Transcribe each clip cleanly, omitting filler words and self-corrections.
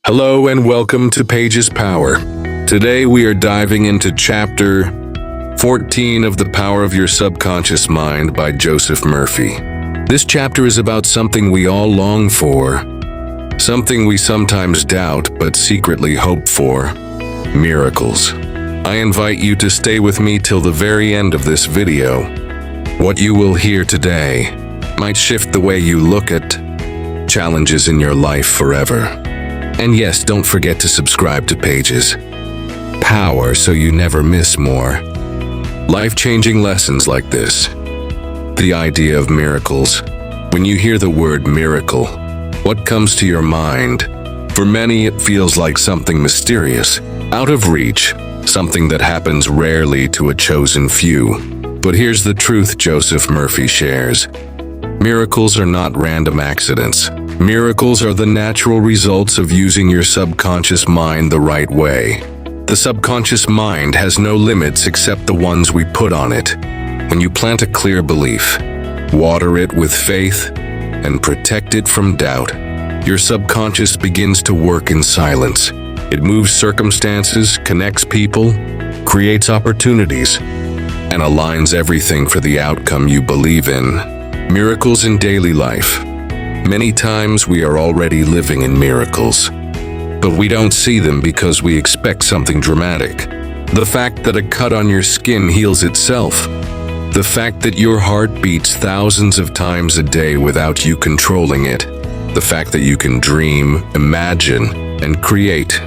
Hello and welcome to Page's Power. Today we are diving into Chapter 14 of The Power of Your Subconscious Mind by Joseph Murphy. This chapter is about something we all long for, something we sometimes doubt but secretly hope for: miracles. I invite you to stay with me till the very end of this video. What you will hear today might shift the way you look at challenges in your life forever. And yes, don't forget to subscribe to Page's Power so you never miss more life-changing lessons like this. The idea of miracles. When you hear the word miracle, what comes to your mind? For many, it feels like something mysterious, out of reach, something that happens rarely to a chosen few. But here's the truth Joseph Murphy shares. Miracles are not random accidents. Miracles are the natural results of using your subconscious mind the right way. The subconscious mind has no limits except the ones we put on it. When you plant a clear belief, water it with faith, and protect it from doubt, your subconscious begins to work in silence. It moves circumstances, connects people, creates opportunities, and aligns everything for the outcome you believe in. Miracles in daily life. Many times we are already living in miracles, but we don't see them because we expect something dramatic. The fact that a cut on your skin heals itself. The fact that your heart beats thousands of times a day without you controlling it. The fact that you can dream, imagine, and create.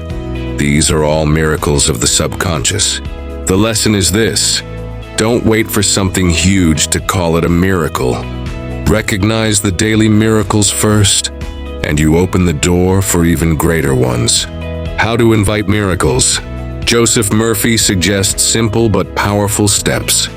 These are all miracles of the subconscious. The lesson is this: don't wait for something huge to call it a miracle. Recognize the daily miracles first, and you open the door for even greater ones. How to invite miracles? Joseph Murphy suggests simple but powerful steps.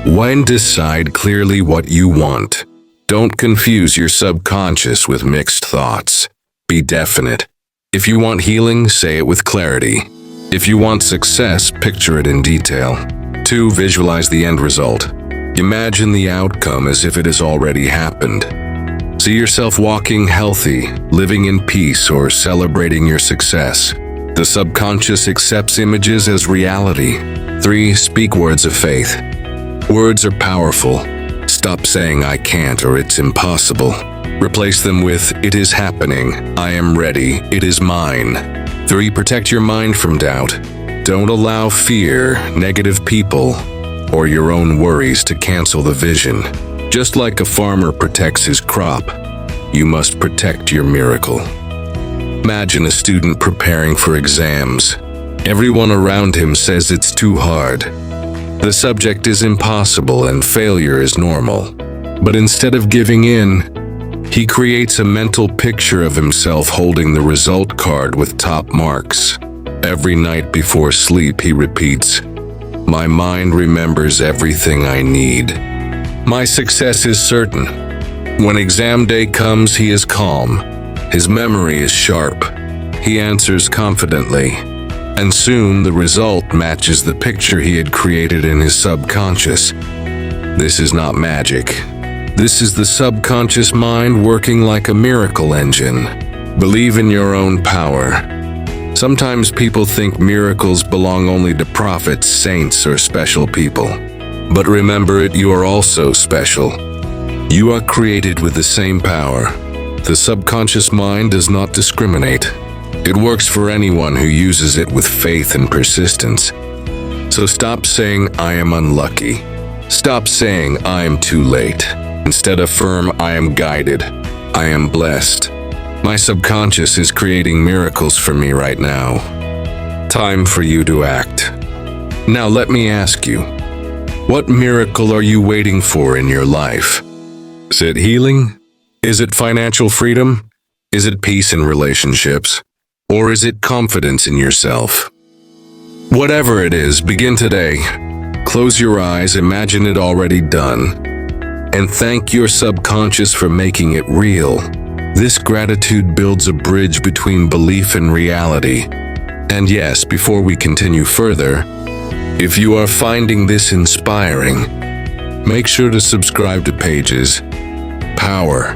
1. Decide clearly what you want. Don't confuse your subconscious with mixed thoughts. Be definite. If you want healing, say it with clarity. If you want success, picture it in detail. 2. Visualize the end result. Imagine the outcome as if it has already happened. See yourself walking healthy, living in peace, or celebrating your success. The subconscious accepts images as reality. 3. Speak words of faith. Words are powerful. Stop saying "I can't" or "it's impossible." Replace them with "it is happening," "I am ready," "it is mine." 3. Protect your mind from doubt. Don't allow fear, negative people, or your own worries to cancel the vision. Just like a farmer protects his crop, you must protect your miracle. Imagine a student preparing for exams. Everyone around him says it's too hard. The subject is impossible and failure is normal. But instead of giving in, he creates a mental picture of himself holding the result card with top marks. Every night before sleep, he repeats, "My mind remembers everything I need. My success is certain." When exam day comes, he is calm. His memory is sharp. He answers confidently. And soon the result matches the picture he had created in his subconscious. This is not magic. This is the subconscious mind working like a miracle engine. Believe in your own power. Sometimes people think miracles belong only to prophets, saints, or special people. But remember it, you are also special. You are created with the same power. The subconscious mind does not discriminate. It works for anyone who uses it with faith and persistence. So stop saying "I am unlucky." Stop saying "I am too late." Instead, affirm "I am guided. I am blessed. My subconscious is creating miracles for me right now." Time for you to act. Now let me ask you, what miracle are you waiting for in your life? Is it healing? Is it financial freedom? Is it peace in relationships? Or is it confidence in yourself? Whatever it is, begin today. Close your eyes, imagine it already done, and thank your subconscious for making it real. This gratitude builds a bridge between belief and reality. And yes, before we continue further, if you are finding this inspiring, make sure to subscribe to Page's Power.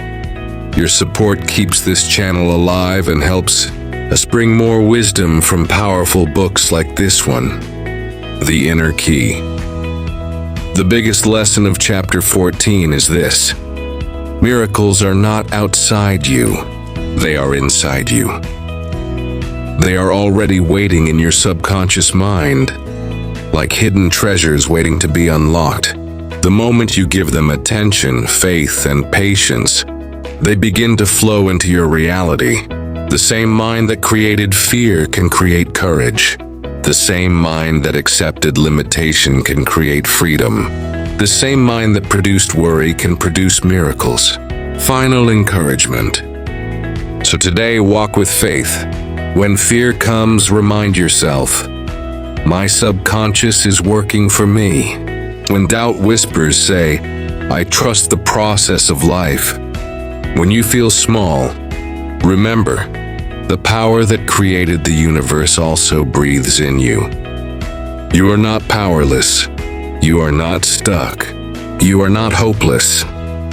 Your support keeps this channel alive and helps Let's bring more wisdom from powerful books like this one, The Inner Key. The biggest lesson of chapter 14 is this: miracles are not outside you, they are inside you. They are already waiting in your subconscious mind, like hidden treasures waiting to be unlocked. The moment you give them attention, faith, and patience, they begin to flow into your reality. The same mind that created fear can create courage. The same mind that accepted limitation can create freedom. The same mind that produced worry can produce miracles. Final encouragement. So today, walk with faith. When fear comes, remind yourself, my subconscious is working for me. When doubt whispers, say, I trust the process of life. When you feel small, remember, the power that created the universe also breathes in you. You are not powerless. You are not stuck. You are not hopeless.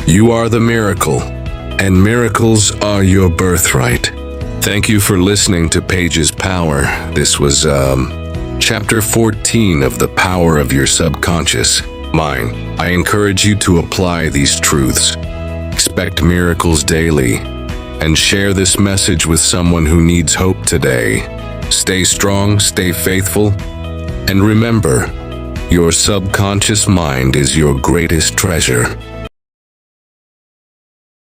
You are the miracle, and miracles are your birthright. Thank you for listening to Page's Power. This was chapter 14 of The Power of Your Subconscious Mind. I encourage you to apply these truths. Expect miracles daily, and share this message with someone who needs hope today. Stay strong, stay faithful, and remember, your subconscious mind is your greatest treasure.